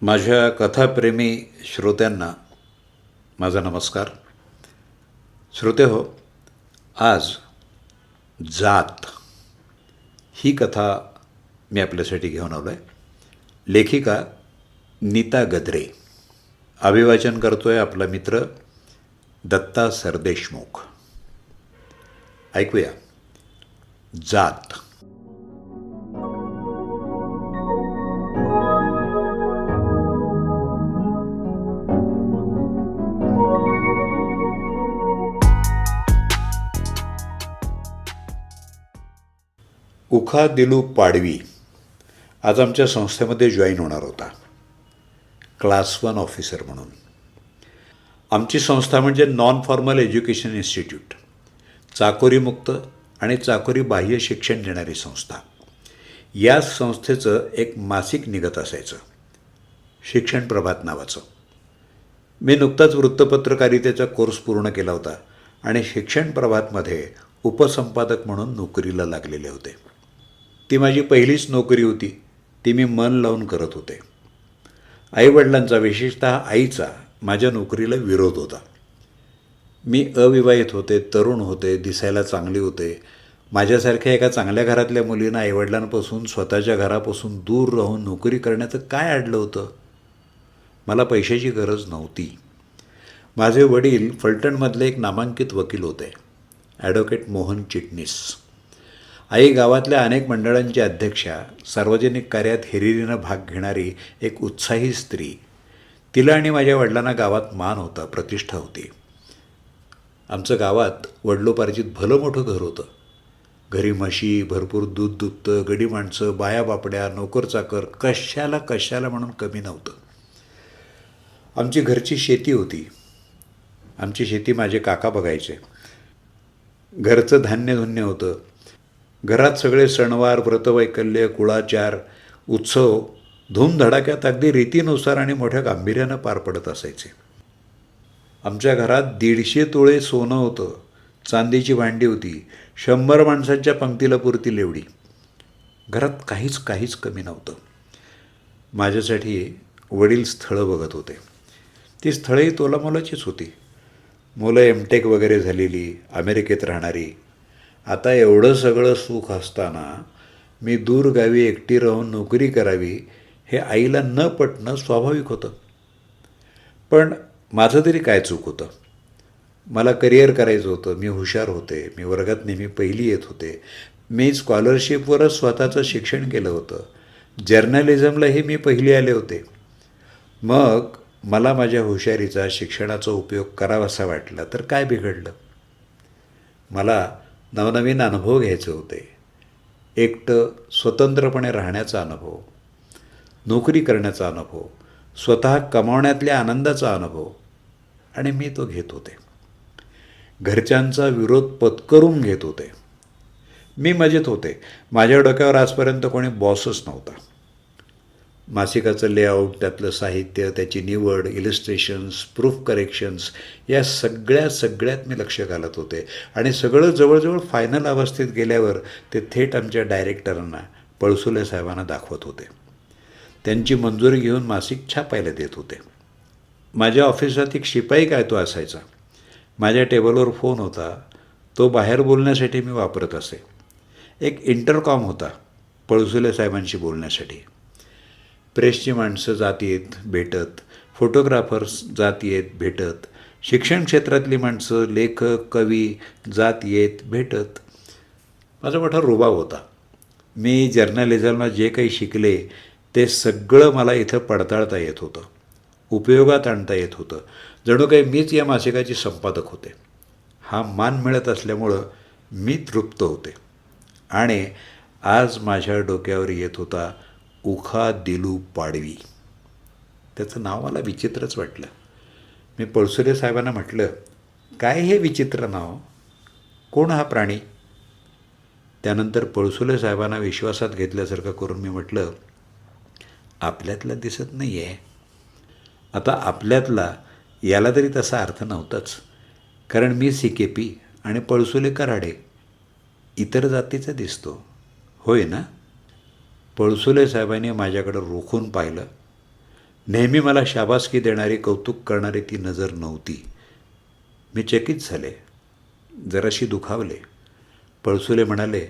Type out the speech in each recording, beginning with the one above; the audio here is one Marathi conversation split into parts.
माझ्या कथाप्रेमी श्रोत्यांना माझा नमस्कार. श्रोतेहो, आज जात ही कथा मी आपल्यासाठी घेऊन आलो आहे. लेखिका नीता गद्रे. अभिवाचन करतो आहे आपला मित्र दत्ता सरदेशमुख. ऐकूया जात. उखा दिलू पाडवी आज आमच्या संस्थेमध्ये जॉईन होणार होता, क्लास 1 ऑफिसर म्हणून. आमची संस्था म्हणजे नॉन फॉर्मल एज्युकेशन इन्स्टिट्यूट, चाकोरीमुक्त आणि चाकोरी बाह्य शिक्षण देणारी संस्था. या संस्थेचं एक मासिक निघत असायचं, शिक्षण प्रभात नावाचं. मी नुकताच वृत्तपत्रकारितेचा कोर्स पूर्ण केला होता आणि शिक्षण प्रभातमध्ये उपसंपादक म्हणून नोकरीला लागलेले होते. ती माझी पहिलीच नोकरी होती. ती मी मन लावून करत होते. आईवडिलांचा, विशेषतः आईचा, माझ्या नोकरीला विरोध होता. मी अविवाहित होते, तरुण होते, दिसायला चांगले होते. माझ्यासारख्या एका चांगल्या घरातल्या मुलीनं आईवडिलांपासून, स्वतःच्या घरापासून दूर राहून नोकरी करण्याचं काय अडलं होतं? मला पैशाची गरज नव्हती. माझे वडील फलटणमधले एक नामांकित वकील होते, ॲडव्होकेट मोहन चिटणीस. आई गावातल्या अनेक मंडळांची अध्यक्षा, सार्वजनिक कार्यात हिरिरीनं भाग घेणारी एक उत्साही स्त्री. तिला आणि माझ्या वडिलांना गावात मान होता, प्रतिष्ठा होती. आमचं गावात वडिलोपार्जित भलं मोठं घर होतं. घरी म्हशी, भरपूर दूध दुभतं, गडी माणसं, बाया बापड्या, नोकर चाकर, कशाला म्हणून कमी नव्हतं. आमची घरची शेती होती. आमची शेती माझे काका बघायचे. घरचं धान्यधुन्य होतं. घरात सगळे सणवार, व्रतवैकल्य, कुळाचार, उत्सव धूमधडाक्यात अगदी रीतीनुसार आणि मोठ्या गांभीर्यानं पार पडत असायचे. आमच्या घरात 150 तोळे सोनं होतं. चांदीची भांडी होती. 100 माणसांच्या पंक्तीला पुरतील एवढी. घरात काहीच कमी नव्हतं. माझ्यासाठी वडील स्थळं बघत होते. ती स्थळंही तोलामोलाचीच होती. मुलं एमटेक वगैरे झालेली, अमेरिकेत राहणारी. आता एवढं सगळं सुख असताना मी दूरगावी एकटी राहून नोकरी करावी हे आईला न पटणं स्वाभाविक होतं. पण माझं तरी काय चूक होतं? मला करिअर करायचं होतं. मी हुशार होते. मी वर्गात नेहमी पहिली येत होते. मी स्कॉलरशिपवरच स्वतःचं शिक्षण केलं होतं. जर्नलिझमलाही मी पहिली आले होते. मग मला माझ्या हुशारीचा, शिक्षणाचा उपयोग करावासा वाटला तर काय बिघडलं? मला नवनवीन अनुभव घ्यायचे होते. एकटं स्वतंत्रपणे राहण्याचा अनुभव, नोकरी करण्याचा अनुभव, स्वतः कमावण्यातल्या आनंदाचा अनुभव, आणि मी तो घेत होते. घरच्यांचा विरोध पत्करून घेत होते. मी मजेत होते. माझ्या डोक्यावर आजपर्यंत कोणी बॉसच नव्हता. मासिकाचं लेआउट, त्यातलं साहित्य, त्याची निवड, इलिस्ट्रेशन्स, प्रूफ करेक्शन्स या सगळ्यात मी लक्ष घालत होते. आणि सगळं जवळजवळ फायनल अवस्थेत गेल्यावर ते थेट आमच्या डायरेक्टरांना, पळसुले साहेबांना दाखवत होते. त्यांची मंजुरी घेऊन मासिक छापायला देत होते. माझ्या ऑफिसात एक शिपाई काय तो असायचा. माझ्या टेबलवर फोन होता. तो बाहेर बोलण्यासाठी मी वापरत असे. एक इंटरकॉम होता पळसुले साहेबांशी बोलण्यासाठी. प्रेसची माणसं जात येत भेटत, फोटोग्राफर्स जात येत भेटत, शिक्षण क्षेत्रातली माणसं, लेखक, कवी जात येत भेटत. माझा मोठा रुबाब होता. मी जर्नलिझमला जे काही शिकले ते सगळं मला इथं पडताळता येत होतं, उपयोगात आणता येत होतं. जणू काही मीच या मासिकाची संपादक होते. हा मान मिळत असल्यामुळं मी तृप्त होते. आणि आज माझ्या डोक्यावर येत होता उखा दिलू पाडवी. त्याचं नाव मला विचित्रच वाटलं. मी पळसुले साहेबांना म्हटलं, काय हे विचित्र नाव? कोण हा प्राणी? त्यानंतर पळसुले साहेबांना विश्वासात घेतल्यासारखं करून मी म्हटलं, आपल्यातला दिसत नाही आहे. आता आपल्यातला याला तरी तसा अर्थ नव्हताच, कारण मी CKP आणि पळसुले कराडे. इतर जातीचा दिसतो, होय ना? पळसुले साहेबांनी माझ्याकडं रोखून पाहिलं. नेहमी मला शाबासकी देणारी, कौतुक करणारी ती नजर नव्हती. मी चकित झाले, जराशी दुखावले. पळसुले म्हणाले,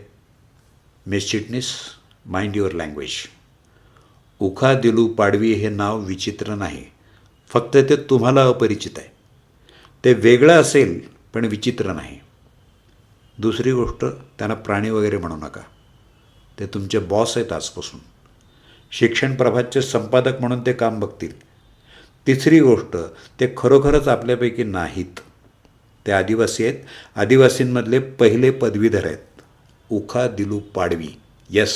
miss Chitnis, mind your language. Ukha Dilu Padvi हे नाव विचित्र नाही, फक्त ते तुम्हाला अपरिचित आहे. ते वेगळं असेल पण विचित्र नाही. दुसरी गोष्ट, त्यांना प्राणी वगैरे म्हणू नका. ते तुमचे बॉस आहेत आजपासून. शिक्षण प्रभातचे संपादक म्हणून ते काम बघतील. तिसरी गोष्ट, ते खरोखरच आपल्यापैकी नाहीत. ते आदिवासी आहेत. आदिवासींमधले पहिले पदवीधर आहेत. उखा Dilu Padvi. Yes,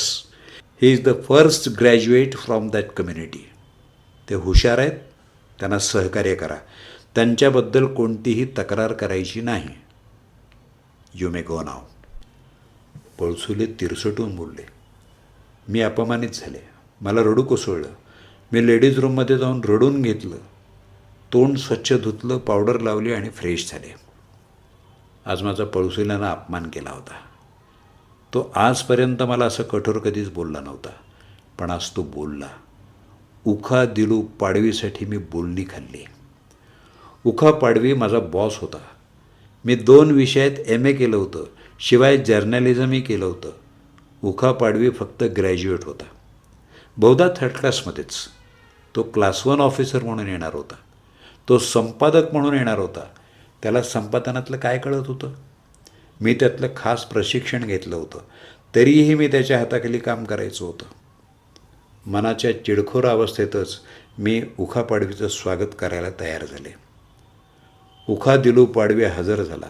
he is the first graduate from that community. ते हुशार आहेत. त्यांना सहकार्य करा. त्यांच्याबद्दल कोणतीही तक्रार करायची नाही. यू मे गो नाव. पळसुले तिरसटून बोलले. मी अपमानित झाले. मला रडू कोसळलं. मी लेडीज रूममध्ये जाऊन रडून घेतलं. तोंड स्वच्छ धुतलं, पावडर लावली आणि फ्रेश झाले. आज माझा पळसुल्यानं अपमान केला होता. तो आजपर्यंत मला असं कठोर कधीच बोलला नव्हता, पण आज तो बोलला. उखा दिलू पाडवीसाठी मी बोलणी खाल्ली. उखा पाडवी माझा बॉस होता. मी 2 विषयात MA केलं होतं, शिवाय जर्नलिझमही केलं होतं. उखा पाडवी फक्त ग्रॅज्युएट होता, बहुधा 3rd क्लासमध्येच. तो क्लास 1 ऑफिसर म्हणून येणार होता. तो संपादक म्हणून येणार होता. त्याला संपादनातलं काय कळत होतं? मी त्यातलं खास प्रशिक्षण घेतलं होतं, तरीही मी त्याच्या हाताखाली काम करायचं होतं. मनाच्या चिडखोर अवस्थेतच मी उखा पाडवीचं स्वागत करायला तयार झाले. उखा दिलू पाडवी हजर झाला.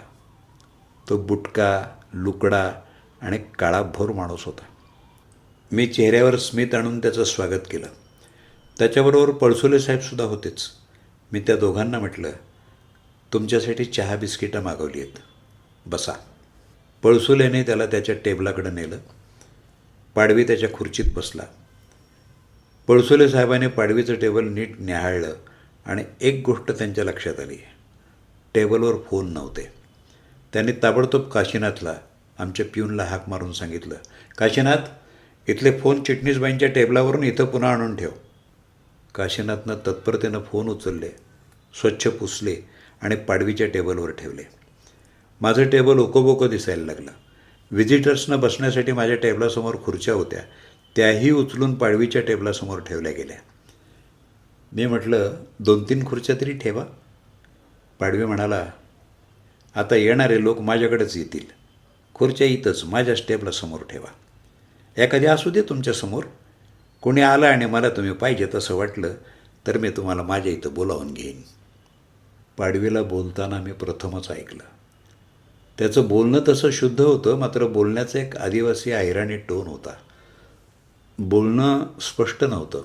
तो बुटका, लुकडा आणि काळाभोर माणूस होता. मी चेहऱ्यावर स्मित आणून त्याचं स्वागत केलं. त्याच्याबरोबर पळसुले साहेबसुद्धा होतेच. मी त्या दोघांना म्हटलं, तुमच्यासाठी चहा बिस्किटं मागवली आहेत, बसा. पळसुलेने त्याला त्याच्या टेबलाकडे नेलं. पाडवी त्याच्या खुर्चीत बसला. पळसुले साहेबांनी पाडवीचं टेबल नीट न्याहाळलं आणि एक गोष्ट त्यांच्या लक्षात आली. टेबलवर फोन नव्हते. त्यांनी ताबडतोब काशीनाथला, आमच्या प्यूनला हाक मारून सांगितलं, काशीनाथ, इथले फोन चिटणीसबाईंच्या टेबलावरून इथं पुन्हा आणून ठेव. काशीनाथनं तत्परतेनं फोन उचलले, स्वच्छ पुसले आणि पाडवीच्या टेबलवर ठेवले. माझं टेबल ओकोबोको दिसायला लागलं. व्हिजिटर्सनं बसण्यासाठी माझ्या टेबलासमोर खुर्च्या होत्या, त्याही उचलून पाडवीच्या टेबलासमोर ठेवल्या गेल्या. मी म्हटलं, 2-3 खुर्च्या तरी ठेवा. पाडवी म्हणाला, आता येणारे लोक माझ्याकडेच येतील. खुर्च्या इथंच माझ्याच टेबलासमोर ठेवा. एखादी असू दे तुमच्यासमोर. कोणी आलं आणि मला तुम्ही पाहिजे तसं वाटलं तर मी तुम्हाला माझ्या इथं बोलावून घेईन. पाडवीला बोलताना मी प्रथमच ऐकलं. त्याचं बोलणं तसं शुद्ध होतं, मात्र बोलण्याचा एक आदिवासी अहिराणी टोन होता. बोलणं स्पष्ट नव्हतं.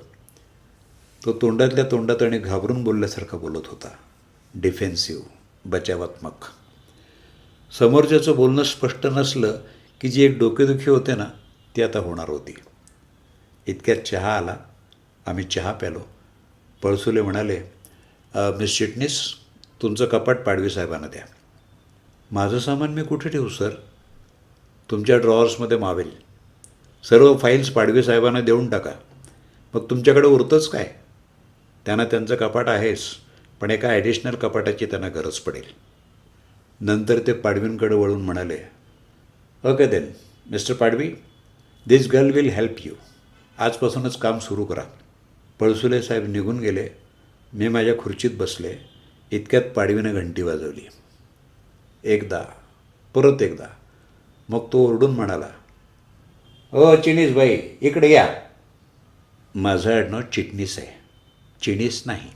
तो तोंडातल्या तोंडात आणि घाबरून बोलल्यासारखा बोलत होता. डिफेन्सिव्ह, बचावात्मक. समोरच्याचं बोलणं स्पष्ट नसलं की जी एक डोकेदुखी होते ना, ती आता होणार होती. इतक्यात चहा आला. आम्ही चहा प्यालो. पळसुले म्हणाले, मिस चिटणीस, तुमचं कपाट पाडवी साहेबांना द्या. माझं सामान मी कुठे ठेवू सर? तुमच्या ड्रॉवर्समध्ये मावेल. सर्व फाईल्स पाडवी साहेबांना देऊन टाका. मग तुमच्याकडे उरतंच काय? त्यांना त्यांचं कपाट आहेच, पण एका ॲडिशनल कपाटाची त्यांना गरज पडेल. नंतर ते पाडवींकडे वळून म्हणाले, okay then mister Padvi, this girl will help you. आजपासूनच काम सुरू करा. पळसुले साहेब निघून गेले. मी माझ्या खुर्चीत बसले. इतक्यात पाडवीनं घंटी वाजवली. एकदा, परत एकदा. मग तो ओरडून म्हणाला, ओ चिणीसबाई, इकडे या. माझं आडनाव चिटणीस आहे, चिणीस नाही.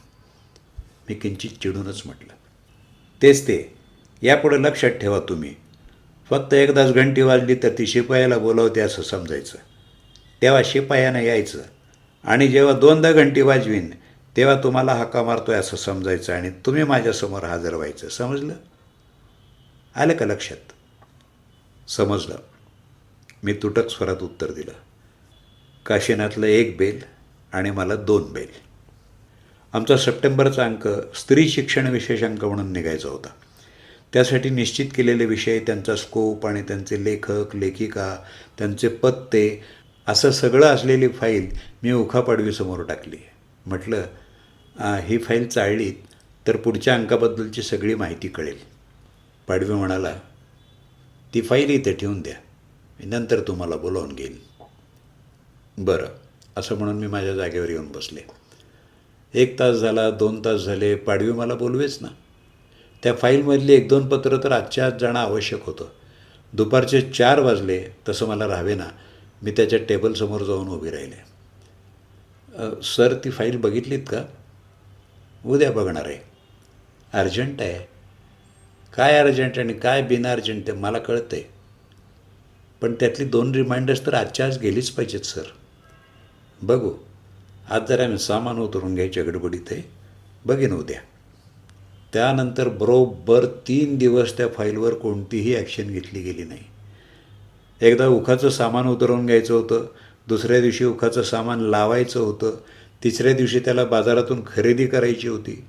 मी किंचित चिडूनच म्हटलं, तेच ते. यापुढे लक्षात ठेवा तुम्ही. फक्त एकदाच घंटी वाजली तर ती शिपायाला बोलावते असं समजायचं. तेव्हा शिपायानं यायचं आणि जेव्हा 2दा घंटी वाजवीन तेव्हा तुम्हाला हाका मारतोय असं समजायचं आणि तुम्ही माझ्यासमोर हजर व्हायचं. समजलं? आलं का लक्षात? समजलं. मी तुटक स्वरात उत्तर दिलं. काशीनाथला 1 बेल आणि मला 2 बेल. आमचा सप्टेंबरचा अंक स्त्री शिक्षण विशेष अंक म्हणून निघायचा होता. त्यासाठी निश्चित केलेले विषय, त्यांचा स्कोप आणि त्यांचे लेखक, लेखिका, त्यांचे पत्ते, असं सगळं असलेली फाईल मी उखा पाडवीसमोर टाकली. म्हटलं, ही फाईल चाळलीत तर पुढच्या अंकाबद्दलची सगळी माहिती कळेल. पाडवी म्हणाला, ती फाईल इथे ठेवून द्या, मी नंतर तुम्हाला बोलावून घेईन. बरं, असं म्हणून मी माझ्या जागेवर येऊन बसले. 1 तास झाला, 2 तास झाले, पाडवी मला बोलवेच ना. त्या फाईलमधली 1-2 पत्रं तर आजच्या आज जाणं आवश्यक होतं. दुपारचे 4 वाजले, तसं मला राहावे ना. मी त्याच्या टेबलसमोर जाऊन उभी राहिले. सर, ती फाईल बघितलीत का? उद्या बघणार आहे. अर्जंट आहे. काय अर्जंट आणि काय बिन अर्जंट आहे मला कळतं आहे, पण त्यातली 2 रिमाइंडर्स तर आजच्या आज गेलीच पाहिजेत सर. बघू, आज जरा मी सामान उतरून घ्यायच्या गडबडीत आहे, बघीन उद्या. त्यानंतर बरोबर 3 दिवस त्या फाईलवर कोणतीही ॲक्शन घेतली गेली नाही. एकदा उखाचं सामान उतरवून घ्यायचं होतं, दुसऱ्या दिवशी उखाचं सामान लावायचं होतं, तिसऱ्या दिवशी त्याला बाजारातून खरेदी करायची होती.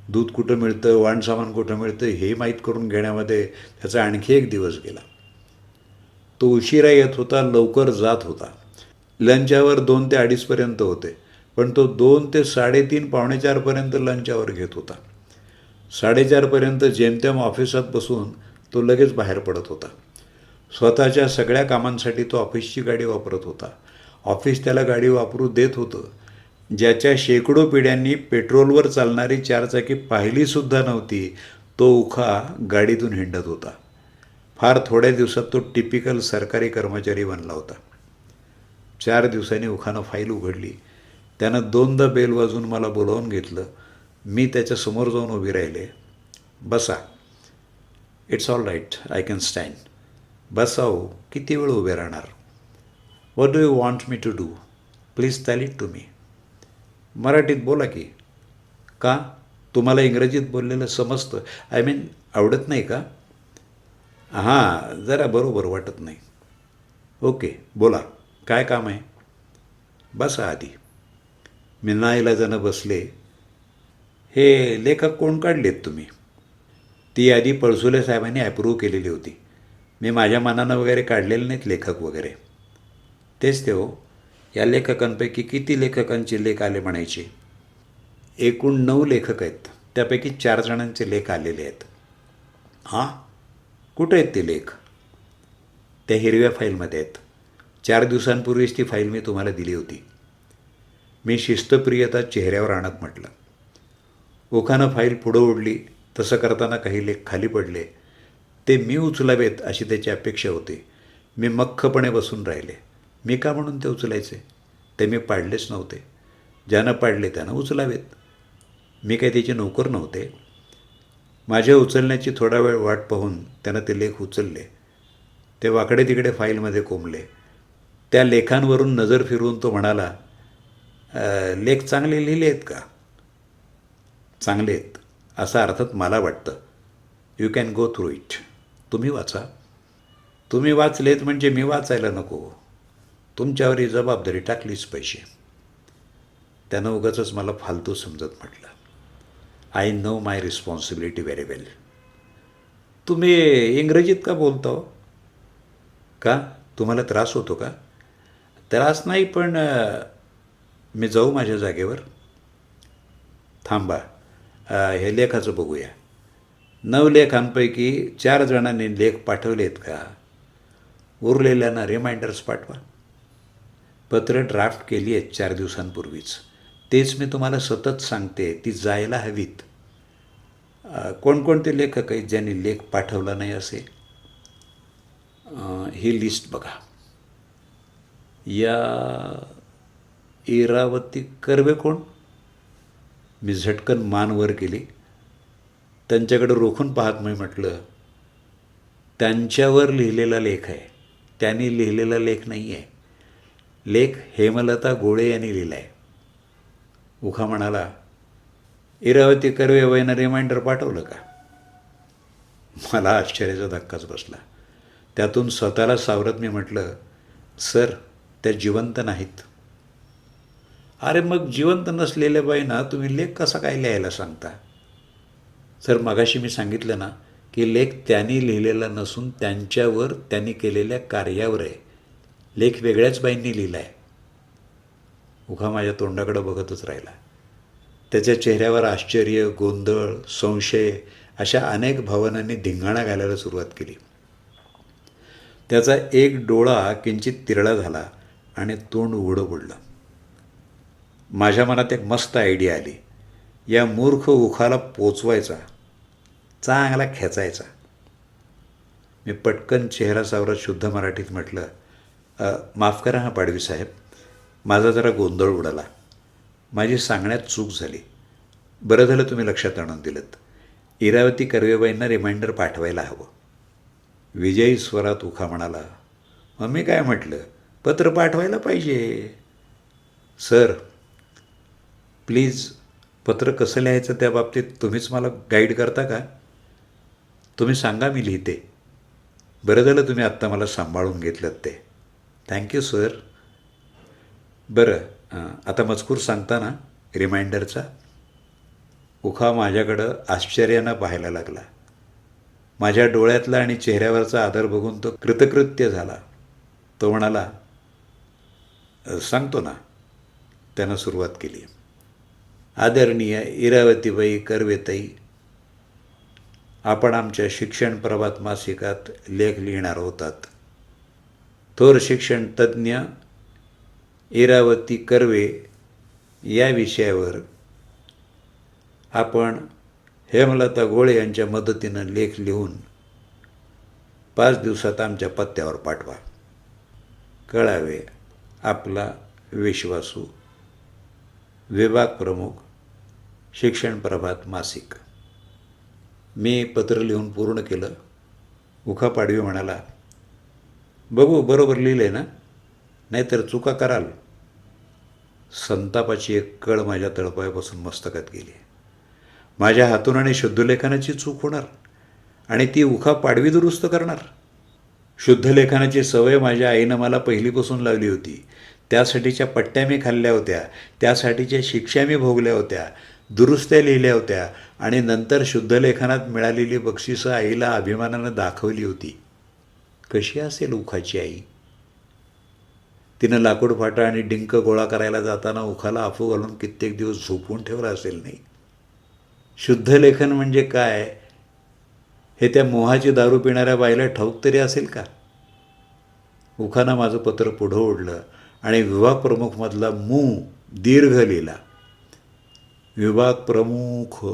दूध कुठं मिळतं, वाणसामान कुठं मिळतं हे माहीत करून घेण्यामध्ये त्याचा आणखी 1 दिवस गेला. तो उशिरा येत होता, लवकर जात होता. लंच आवर 2 ते 2:30 होते, पण तो 2 ते 3:30 4:45 लंच आवर घेत होता. 4:30 जेमतेम ऑफिसात बसून तो लगेच बाहेर पडत होता. स्वतःच्या सगळ्या कामांसाठी तो ऑफिसची गाडी वापरत होता. ऑफिस त्याला गाडी वापरू देत होतं. ज्याच्या शेकडो पिढ्यांनी पेट्रोलवर चालणारी 4 चाकी पाहिलीसुद्धा नव्हती, तो उखा गाडीतून हिंडत होता. फार थोड्या दिवसात तो टिपिकल सरकारी कर्मचारी बनला होता. 4 दिवसांनी उखानं फाईल उघडली. त्यानं 2दा बेल वाजवून मला बोलावून घेतलं. मी त्याच्यासमोर जाऊन उभी राहिले. बसा. It's all right, I can stand. बसा हो, किती वेळ उभे राहणार? What do you want me to do? Please tell it to me. मराठीत बोला की. का? तुम्हाला इंग्रजीत बोललेलं समजतं, आय मीन आवडत नाही का? हां, जरा बरोबर वाटत नाही. ओके, बोला, काय काम आहे? बसा आधी. मी नाईलाजानं बसले. हे लेखक कोण काढलेत तुम्ही? ती यादी पळसुले साहेबांनी ॲप्रूव्ह केलेली होती. मी माझ्या मनानं वगैरे काढलेले नाहीत लेखक वगैरे. तेच ते हो. या लेखकांपैकी किती लेखकांचे लेख आले म्हणायचे? एकूण 9 लेखक आहेत, त्यापैकी 4 जणांचे लेख आलेले आहेत. हां, कुठे आहेत ते लेख? त्या हिरव्या फाईलमध्ये आहेत. 4 दिवसांपूर्वीच ती फाईल मी तुम्हाला दिली होती. मी शिस्तप्रियता चेहऱ्यावर आणत म्हटलं. ओखानं फाईल पुढं ओढली. तसं करताना काही लेख खाली पडले. ते मी उचलावेत अशी त्याची अपेक्षा होती. मी मख्खपणे बसून राहिले. मी का म्हणून ते उचलायचे? ते मी पाडलेच नव्हते. ज्यानं पाडले त्यानं उचलावेत. मी काही त्याचे नोकर नव्हते. माझ्या उचलण्याची थोडा वेळ वाट पाहून त्यानं ते लेख उचलले. ते वाकडे तिकडे फाईलमध्ये कोंबले. त्या लेखांवरून नजर फिरवून तो म्हणाला, लेख चांगले लिहिले आहेत का? चांगले आहेत असं अर्थात मला वाटतं. You can go through it. तुम्ही वाचा. तुम्ही वाचलेत म्हणजे मी वाचायला नको. तुमच्यावर ही जबाबदारी टाकलीच पाहिजे. त्यानं उगाचच मला फालतू समजत म्हटलं. I know my responsibility very well. तुम्ही इंग्रजीत का बोलता हो? का? तुम्हाला त्रास होतो का? त्रास नाही, पण मी जाऊ माझ्या जागेवर? थांबा, हे लेखाचं बघूया. 9 लेखांपैकी 4 जणांनी लेख पाठवलेत का? उरलेल्यांना रिमाइंडर्स पाठवा. पत्र ड्राफ्ट केली आहेत 4 दिवसांपूर्वीच. तेच मी तुम्हाला सतत सांगते, ती जायला हवीत. कोणकोणते लेखक आहेत ज्यांनी लेख पाठवला नाही असे? ही लिस्ट बघा. या इरावती कर्वे कोण? मी झटकन मान वर केली. त्यांच्याकडे रोखून पाहत मी म्हटलं, त्यांच्यावर लिहिलेला लेख आहे, त्यांनी लिहिलेला लेख नाही आहे. लेख हेमलता गोळे यांनी लिहिला आहे. उखा म्हणाला, इरावती कर्वे वयनं रिमाइंडर पाठवलं का? मला आश्चर्याचा धक्काच बसला. त्यातून स्वतःला सावरत मी म्हटलं, सर, त्या जिवंत नाहीत. अरे मग जिवंत नसलेल्या बाईंना तुम्ही लेख कसा काय लिहायला सांगता? सर, मगाशी मी सांगितलं ना की लेख त्यांनी लिहिलेला नसून त्यांच्यावर त्यांनी केलेल्या कार्यावर आहे. लेख वेगळ्याच बाईंनी लिहिला आहे. उखा माझ्या तोंडाकडे बघतच राहिला. त्याच्या चेहऱ्यावर आश्चर्य, गोंधळ, संशय अशा अनेक भावनांनी धिंगाणा घालायला सुरुवात केली. त्याचा एक डोळा किंचित तिरळा झाला आणि तोंड उघडं पडलं. माझ्या मनात एक मस्त आयडिया आली. या मूर्ख उखाला पोचवायचा, चांगला खेचायचा. मी पटकन चेहरा सावरत शुद्ध मराठीत म्हटलं, माफ करा हा पाडवी साहेब, माझा जरा गोंधळ उडाला. माझी सांगण्यात चूक झाली. बरं झालं तुम्ही लक्षात आणून दिलंत. इरावती कर्वेबाईंना रिमाइंडर पाठवायला हवं. विजयी स्वरात उखा म्हणाला, मग मी काय म्हटलं, पत्र पाठवायला पाहिजे. सर प्लीज, पत्र कसं लिहायचं त्या बाबतीत तुम्हीच मला गाईड करता का? तुम्ही सांगा, मी लिहिते. बरं झालं तुम्ही आत्ता मला सांभाळून घेतलं ते. Thank you sir. बरं, आता मजकूर सांगता ना रिमाइंडरचा? उखा माझ्याकडं आश्चर्यानं पाहायला लागला. माझ्या डोळ्यातला आणि चेहऱ्यावरचा आदर बघून तो कृतकृत्य झाला. तो म्हणाला, सांगतो ना. त्यानं सुरुवात केली. आदरणीय इरावतीबाई कर्वेताई, आपण आमच्या शिक्षण प्रभात मासिकात लेख लिहिणार होतात. थोर शिक्षण तज्ज्ञ इरावती कर्वे या विषयावर आपण हेमलता गोळे यांच्या मदतीनं लेख लिहून 5 दिवसात आमच्या पत्त्यावर पाठवा. कळावे, आपला विश्वासू विभाग प्रमुख, शिक्षण प्रभात मासिक. मी पत्र लिहून पूर्ण केलं. उखा पाडवी म्हणाला, बघू बरोबर लिहिले ना, नाहीतर चुका कराल. संतापाची एक कळ माझ्या तळपायापासून मस्तकात गेली. माझ्या हातून आणि शुद्धलेखनाची चूक होणार आणि ती उखा पाडवी दुरुस्त करणार. शुद्धलेखनाची सवय माझ्या आईनं मला पहिलीपासून लावली होती. त्यासाठीच्या पट्ट्या मी खाल्ल्या होत्या, त्यासाठीच्या शिक्षा मी भोगल्या होत्या, दुरुस्त्या लिहिल्या होत्या आणि नंतर शुद्धलेखनात मिळालेली बक्षिसं आईला अभिमानानं दाखवली होती. कशी असेल उखाची आई? तिनं लाकूड फाटा आणि डिंक गोळा करायला जाताना उखाला अफू घालून कित्येक दिवस झोपून ठेवला असेल नाही. शुद्धलेखन म्हणजे काय हे त्या मोहाची दारू पिणाऱ्या बाईला ठाऊक तरी असेल का? उखानं माझं पत्र पुढं ओढलं आणि विभाग प्रमुखमधला मू दीर्घ लिहिला. विभाग प्रमुख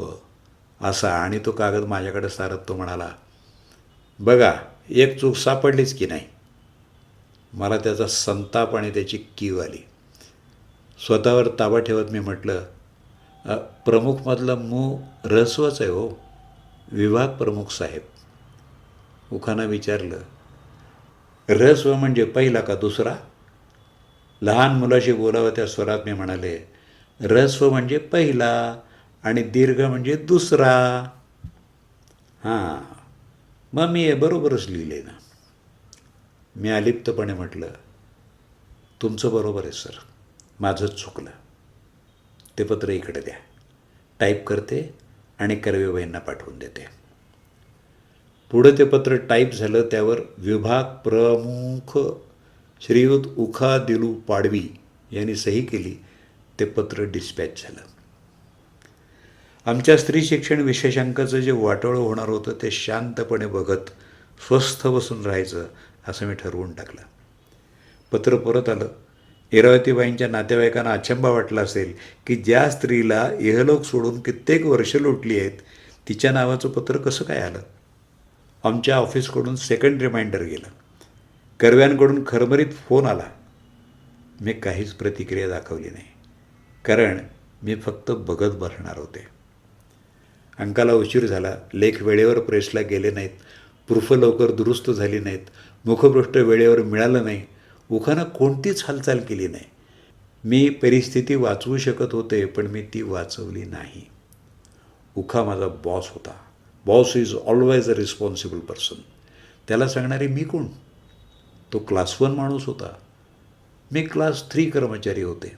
असा, आणि तो कागद माझ्याकडे सारत तो म्हणाला, बघा एक चूक सापडलीच की नाही. मला त्याचा संताप आणि त्याची कीव आली. स्वतःवर ताबा ठेवत मी म्हटलं, प्रमुखमधला मू रहस्वच आहे हो, विभाग प्रमुख साहेब. उखानं विचारलं, रहस्व म्हणजे पहिला का दुसरा? लहान मुलाशी बोलावं त्या स्वरात मी म्हणाले, रहस्व म्हणजे पहिला आणि दीर्घ म्हणजे दुसरा. हां, मग मी हे बरोबरच लिहिले ना. मी अलिप्तपणे म्हटलं, तुमचं बरोबर आहे सर, माझंच चुकलं. ते पत्र इकडे द्या, टाईप करते आणि कर्वेबाईंना पाठवून देते. पुढं ते पत्र टाईप झालं. त्यावर विभाग प्रमुख श्रीयुत उखा दिलू पाडवी यांनी सही केली. ते पत्र डिस्पॅच झालं. आमच्या स्त्री शिक्षण विशेषांकाचं जे वाटोळं होणार होतं ते शांतपणे बघत स्वस्थ बसून राहायचं असं मी ठरवून टाकलं. पत्र परत आलं. इरावतीबाईंच्या नातेवाईकांना अचंबा वाटला असेल की ज्या स्त्रीला इहलोक सोडून कित्येक वर्ष लोटली आहेत तिच्या नावाचं पत्र कसं काय आलं. आमच्या ऑफिसकडून सेकंड रिमाइंडर गेलं. कर्व्यांकडून खरमरीत फोन आला. मी काहीच प्रतिक्रिया दाखवली नाही, कारण मी फक्त बघत बसणार होते. अंकाला उशीर झाला. लेख वेळेवर प्रेसला गेले नाहीत, प्रूफ लवकर दुरुस्त झाली नाहीत, मुखपृष्ठ वेळेवर मिळालं नाही. उखानं कोणतीच हालचाल केली नाही. मी परिस्थिती वाचवू शकत होते, पण मी ती वाचवली नाही. उखा माझा बॉस होता. Boss is always a responsible person. त्याला सांगणारे मी कोण? तो क्लास 1 माणूस होता, मी क्लास 3 कर्मचारी होते.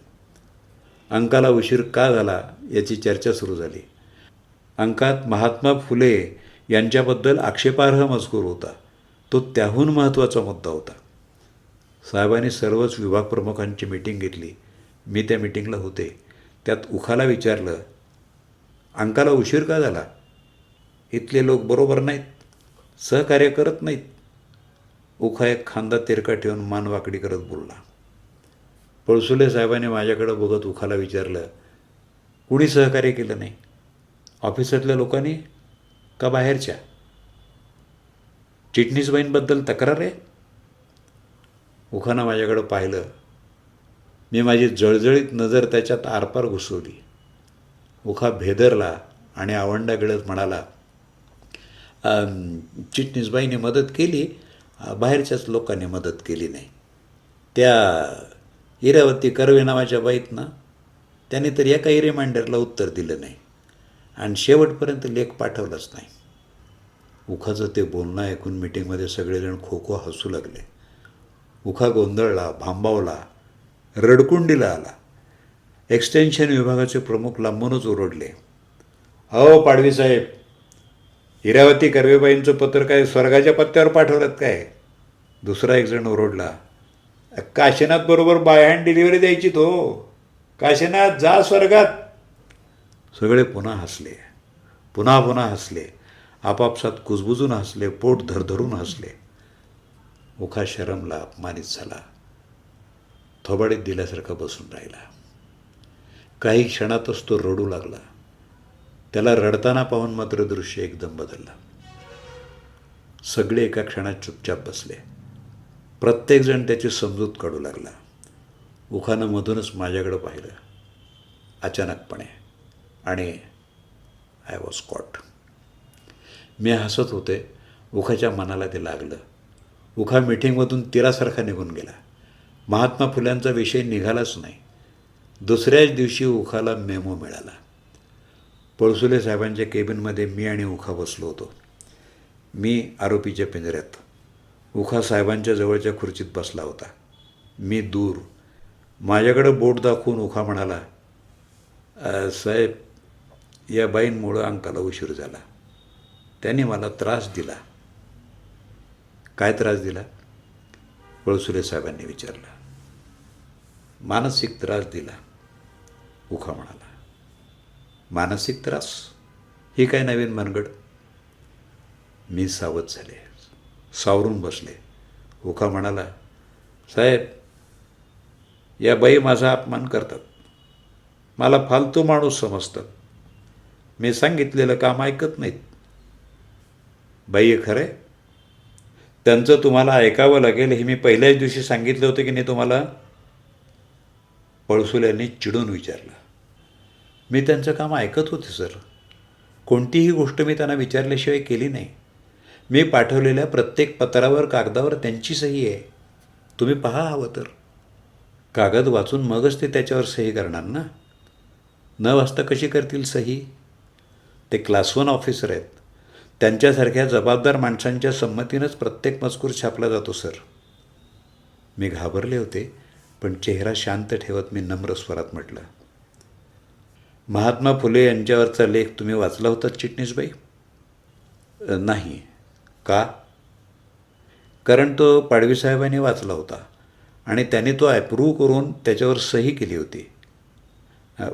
अंकाला उशीर का झाला याची चर्चा सुरू झाली. अंकात महात्मा फुले यांच्याबद्दल आक्षेपार्ह मजकूर होता. तो त्याहून महत्त्वाचा मुद्दा होता. साहेबांनी सर्वच विभाग प्रमुखांची मीटिंग घेतली. मी त्या मीटिंगला होते. त्यात उखाला विचारलं, अंकाला उशीर का झाला? इथले लोक बरोबर नाहीत, सहकार्य करत नाहीत. उखा एक खांदा तिरका ठेवून मान वाकडी करत बोलला. पळसुले साहेबांनी माझ्याकडे बघत उखाला विचारलं, कुणी सहकार्य केलं नाही? ऑफिसातल्या लोकांनी का बाहेरच्या? चिटणीसबाईंबद्दल तक्रार आहे? उखानं माझ्याकडं पाहिलं. मी माझी जळजळीत नजर त्याच्यात आरपार घुसवली. उखा भेदरला आणि आवंडा गिळत म्हणाला, चिटणीसबाईंनी मदत केली, बाहेरच्याच लोकांनी मदत केली नाही. त्या इरावती कर्वे नावाच्या बाईत ना, त्याने तर एकाही रिमाइंडरला उत्तर दिलं नाही आणि शेवटपर्यंत लेख पाठवलाच नाही. उखाचं ते बोलणं ऐकून मिटिंगमध्ये सगळेजण खो खो हसू लागले. उखा गोंधळला, भांबावला, रडकुंडीला आला. एक्सटेन्शन विभागाचे प्रमुख लांबूनच ओरडले, अहो पाडवी साहेब, इरावती कर्वेबाईंचं पत्र काय स्वर्गाच्या पत्त्यावर पाठवलं काय? दुसरा एक जण ओरडला, काशीनाथ बरोबर बाय हँड डिलिव्हरी द्यायची तो, काशीनाथ जा स्वर्गात. सगळे पुन्हा हसले, पुन्हा पुन्हा हसले, आपापसात कुजबुजून हसले, पोट धरधरून हसले. उखा शरमला, अपमानित झाला, थोबाडीत दिल्यासारखा बसून राहिला. काही क्षणातच तो रडू लागला. त्याला रडताना पाहून मात्र दृश्य एकदम बदललं. सगळे एका क्षणात चुपचाप बसले. प्रत्येकजण त्याची समजूत काढू लागला. उखानं मधूनच माझ्याकडं पाहिलं अचानकपणे आणि आय वॉज कॉट. मी हसत होते. उखाच्या मनाला ते लागलं. उखा मिटिंगमधून तिरासारखा निघून गेला. महात्मा फुल्यांचा विषय निघालाच नाही. दुसऱ्याच दिवशी उखाला मेमो मिळाला. पळसुले साहेबांच्या केबिनमध्ये मी आणि उखा बसलो होतो. मी आरोपीच्या पिंजऱ्यात, उखा साहेबांच्या जवळच्या खुर्चीत बसला होता. मी दूर. माझ्याकडं बोट दाखवून उखा म्हणाला, साहेब, या बाईंमुळं अंकाला उशीर झाला. त्यांनी मला त्रास दिला. काय त्रास दिला? पळसुले साहेबांनी विचारलं. मानसिक त्रास दिला, उखा म्हणाला. मानसिक त्रास? ही काय नवीन मनगड? मी सावध झाले, सावरून बसले. उखा म्हणाला, साहेब, या बाई माझा अपमान करतात, मला फालतू माणूस समजतात, मी सांगितलेलं काम ऐकत नाहीत. बाई हे खरं आहे? त्यांचं तुम्हाला ऐकावं लागेल हे मी पहिल्याच दिवशी सांगितलं होतं की नाही तुम्हाला? पळसुल्यांनी चिडून विचारलं. मी त्यांचं काम ऐकत होते सर. कोणतीही गोष्ट मी त्यांना विचारल्याशिवाय केली नाही. मी पाठवलेल्या प्रत्येक पत्रावर, कागदावर त्यांची सही आहे. तुम्ही पहा हवं तर. कागद वाचून मगच ते त्याच्यावर सही करणार ना. न वाचता कशी करतील सही? ते क्लास 1 ऑफिसर आहेत. त्यांच्यासारख्या जबाबदार माणसांच्या संमतीनंच प्रत्येक मजकूर छापला जातो सर. मी घाबरले होते, पण चेहरा शांत ठेवत मी नम्र स्वरात म्हटलं, महात्मा फुले यांच्यावरचा लेख तुम्ही वाचला होता चिटणीसबाई? नाही. का? कारण तो पाडवीसाहेबांनी वाचला होता आणि त्याने तो ॲप्रूव्ह करून त्याच्यावर सही केली होती.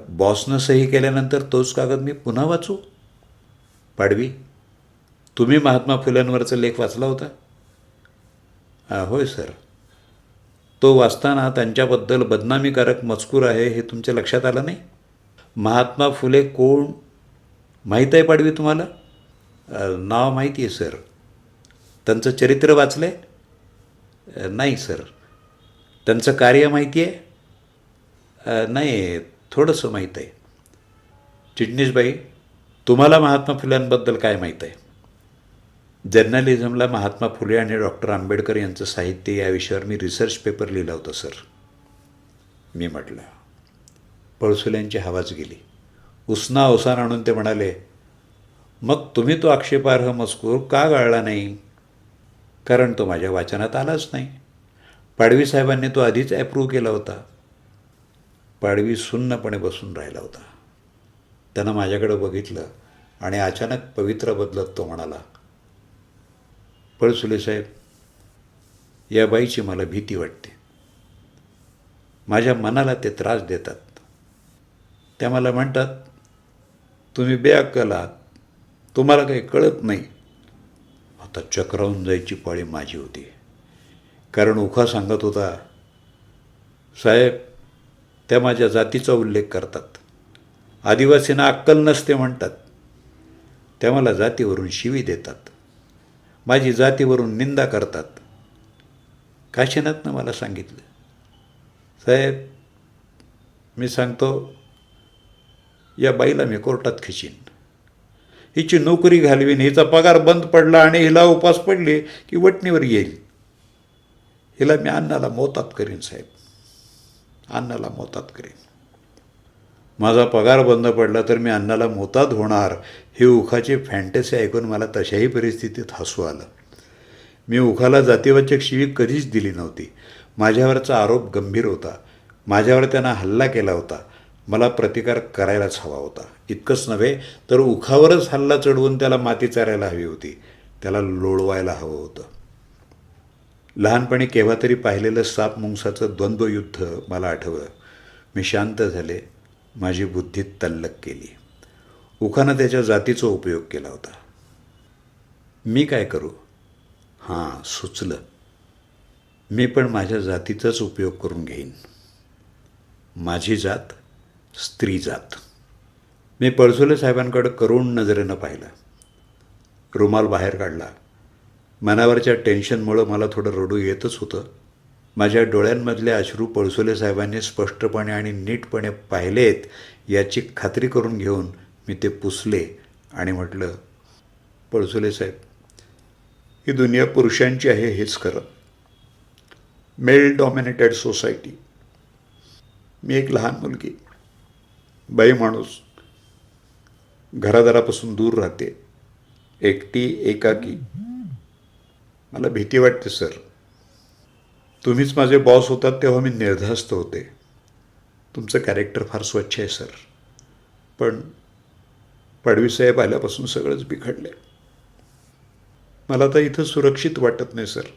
बॉसनं सही केल्यानंतर तोच कागद मी पुन्हा वाचू? पाडवी, तुम्ही महात्मा फुल्यांवरचा लेख वाचला होता? होय सर. तो वाचताना त्यांच्याबद्दल बदनामीकारक मजकूर आहे हे तुमच्या लक्षात आलं नाही? महात्मा फुले कोण माहीत आहे पाडवी तुम्हाला? नाव माहिती आहे सर. त्यांचं चरित्र वाचलं आहे? नाही सर. त्यांचं कार्य माहिती आहे? नाही, थोडंसं माहीत आहे. चिटणीसबाई, तुम्हाला महात्मा फुल्यांबद्दल काय माहीत आहे? जर्नलिझमला महात्मा फुले आणि डॉक्टर आंबेडकर यांचं साहित्य या विषयावर मी रिसर्च पेपर लिहिला होता सर, मी म्हटलं. पळसुल्यांची हवाच गेली. उसना अवसान आणून ते म्हणाले, मग तुम्ही तो आक्षेपार्ह मजकूर का गाळला नाही? कारण तो माझ्या वाचनात आलाच नाही. पाडवी साहेबांनी तो आधीच ॲप्रूव्ह केला होता. पाडवी सुन्नपणे बसून राहिला होता. त्यानं माझ्याकडं बघितलं आणि अचानक पवित्र बदलत तो म्हणाला, पळसुले साहेब, या बाईची मला भीती वाटते. माझ्या मनाला ते त्रास देतात. त्या मला म्हणतात, तुम्ही बेअक्कल आहात, तुम्हाला काही कळत नाही. आता चक्रावून जायची पाळी माझी होती. कारण उखा सांगत होता, साहेब त्या माझ्या जातीचा उल्लेख करतात, आदिवासींना अक्कल नसते म्हणतात, त्या मला जातीवरून शिवी देतात, माझी जातीवरून निंदा करतात. काशीनाथनं मला सांगितलं, साहेब मी सांगतो या बाईला मी कोर्टात खिचीन, हिची नोकरी घालवीन, हिचा पगार बंद पडला आणि हिला उपास पडली की वटणीवर येईल. हिला मी अन्नाला मोतात करीन साहेब, अन्नाला मोतात करीन. माझा पगार बंद पडला तर मी अन्नाला मोतात होणार, ही उखाची फॅन्टसी ऐकून मला तशाही परिस्थितीत हसू आलं. मी उखाला जातीवाचक शिवी कधीच दिली नव्हती. माझ्यावरचा आरोप गंभीर होता, माझ्यावर त्यानं हल्ला केला होता, मला प्रतिकार करायलाच हवा होता. इतकंच नव्हे तर उखावरच हल्ला चढवून त्याला माती चारायला हवी होती, त्याला लोळवायला हवं होतं. लहानपणी केव्हा तरी पाहिलेलं साप मुंगसाचं द्वंद्वयुद्ध मला आठवलं. मी शांत झाले, माझी बुद्धी तल्लक केली. उखानं त्याच्या जातीचा उपयोग केला होता. मी काय करू? हां, सुचलं. मी पण माझ्या जातीचाच उपयोग करून घेईन. माझी जात स्त्री जात. मी पळसोले साहेबांकडं करुण नजरेनं पाहिलं. रुमाल बाहेर काढला. मनावरच्या टेन्शनमुळं मला थोडं रडू येतच होतं. माझ्या डोळ्यांमधले अश्रू पळसोले साहेबांनी स्पष्टपणे आणि नीटपणे पाहिलेत याची खात्री करून घेऊन मी ते पुसले आणि म्हटलं, पळसोले साहेब, ही दुनिया पुरुषांची आहे हेच खरं. Mail dominated society. मी एक लहान मुलगी, बाई माणूस, घरादारापासून दूर राहते, एकटी, एकाकी. मला भीती वाटते सर. तुम्हीच माझे बॉस होतात तेव्हा मी निर्धास्त होते. तुमचं कॅरेक्टर फार स्वच्छ आहे सर, पण पाडवीसाहेब आल्यापासून सगळंच बिघडलं. मला आता इथं सुरक्षित वाटत नाही सर,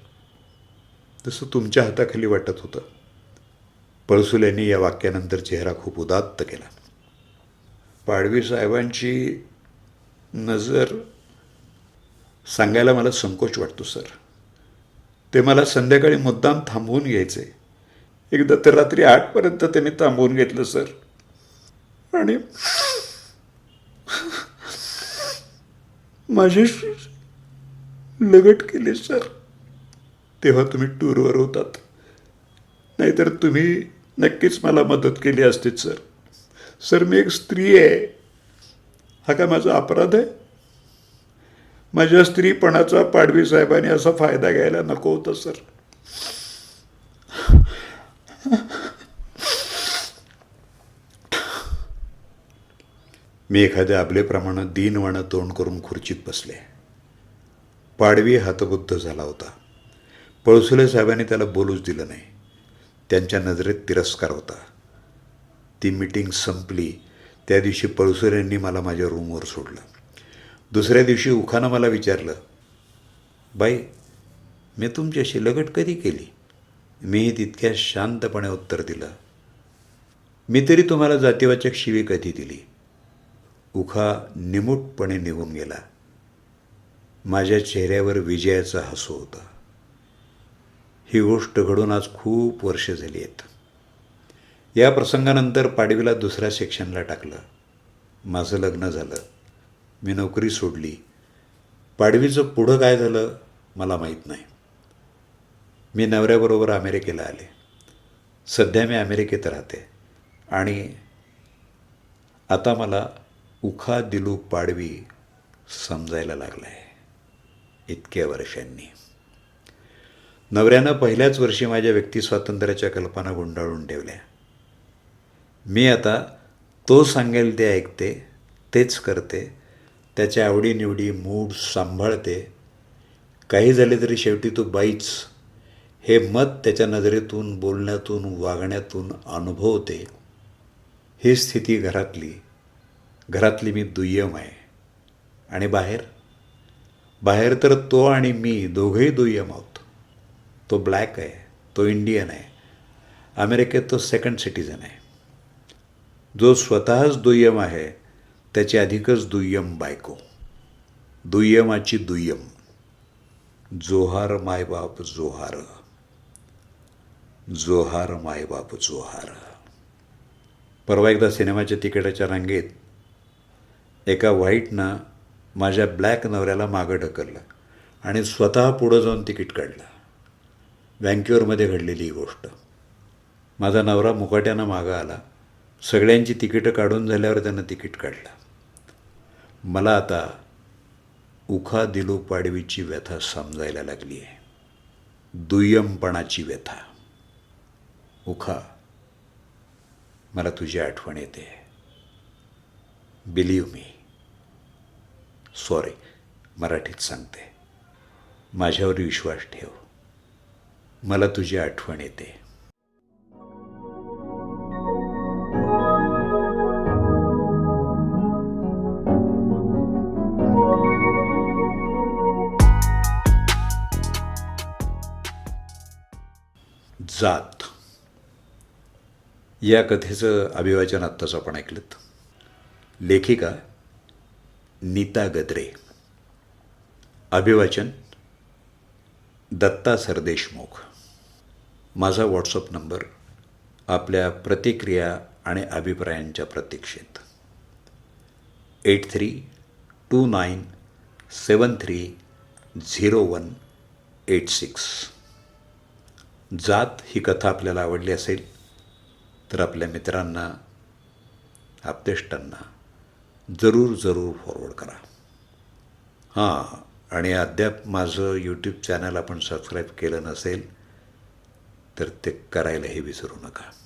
जसं तुमच्या हाताखाली वाटत होतं. पळसुल्यांनी या वाक्यानंतर चेहरा खूप उदात्त केला. पाडवीसाहेबांची नजर सांगायला मला संकोच वाटतो सर. ते मला संध्याकाळी मुद्दाम थांबवून घ्यायचे. एकदा तर रात्री 8पर्यंत त्यांनी थांबवून घेतलं सर, आणि माझ्याशी लगट केली सर. तेव्हा तुम्ही टूरवर होतात, नाहीतर तुम्ही नक्कीच मला मदत केली असतीच सर. सर मी एक स्त्री आहे, हा काय माझा अपराध आहे? माझ्या स्त्रीपणाचा पाडवी साहेबांनी असा फायदा घ्यायला नको होता सर. मी एखाद्या अबलेप्रमाणे दीनवाणं तोंड करून खुर्चीत बसले. पाडवी हतबुद्ध झाला होता. पळसुले साहेबांनी त्याला बोलूच दिलं नाही. त्यांच्या नजरेत तिरस्कार होता. ती मीटिंग संपली त्या दिवशी पळसुल्यांनी मला माझ्या रूमवर सोडलं. दुसऱ्या दिवशी उखानं मला विचारलं, बाई मी तुमच्याशी लगट कधी केली? मीही तितक्या शांतपणे उत्तर दिलं, मी तरी तुम्हाला जातीवाचक शिवी कधी दिली? उखा निमूटपणे निघून गेला. माझ्या चेहऱ्यावर विजयाचं हसू होतं. ही गोष्ट घडून आज खूप वर्ष झाली आहेत. या प्रसंगानंतर पाडवीला दुसऱ्या सेक्शनला टाकलं. माझं लग्न झालं, मी नोकरी सोडली. पाडवीचं पुढं काय झालं मला माहीत नाही. मी नवऱ्याबरोबर अमेरिकेला आले. सध्या मी अमेरिकेत राहते आणि आता मला उखा दिलू पाडवी समजायला लागला आहे इतक्या वर्षांनी. नवऱ्यानं पहिल्याच वर्षी माझ्या व्यक्तिस्वातंत्र्याच्या कल्पना गुंडाळून ठेवल्या. मी आता तो सांगेल ते ऐकते, तेच करते, त्याच्या आवडीनिवडी मूड सांभाळते. काही झाले तरी शेवटी तो बाईच हे मत त्याच्या नजरेतून, बोलण्यातून, वागण्यातून अनुभवते. ही स्थिती घरातली मी दुय्यम आहे. आणि बाहेर तर तो आणि मी दोघंही दुय्यम आहोत. तो ब्लॅक आहे, तो इंडियन आहे. अमेरिकेत तो सेकंड सिटिझन आहे. जो स्वतःच दुय्यम आहे त्याची अधिकच दुय्यम बायको, दुय्यमाची दुय्यम. जोहार मायबाप जोहार, जोहार मायबाप जोहार. परवा एकदा सिनेमाच्या तिकिटाच्या रांगेत एका व्हाईटनं माझ्या ब्लॅक नवऱ्याला मागं ढकललं आणि स्वतः पुढं जाऊन तिकीट काढलं. व्हँक्युअरमध्ये घडलेली ही गोष्ट. माझा नवरा मुकाट्यानं मागं आला. सगळ्यांची तिकीटं काढून झाल्यावर त्यानं तिकीट काढलं. मला आता उखा दिलू पाडवीची व्यथा समजायला लागली आहे. दुय्यमपणाची व्यथा. उखा, मला तुझी आठवण येते. बिलीव्ह मी. सॉरी, मराठीत सांगते. माझ्यावर विश्वास ठेव. मला तुझी आठवण येते. जात या कथेचं अभिवाचन आत्ताच आपण ऐकलं. लेखिका नीता गद्रे. अभिवाचन दत्ता सरदेशमुख. माझा व्हॉट्सअप नंबर आपल्या प्रतिक्रिया आणि अभिप्रायांच्या प्रतीक्षेत. 8329730186. जात ही कथा आपल्याला आवडली असेल तर आपल्या मित्रांना, आप्तेष्टांना जरूर फॉरवर्ड करा. हां, आणि अद्याप माझं यूट्यूब चॅनल आपण सबस्क्राईब केलं नसेल तर ते करायलाही विसरू नका.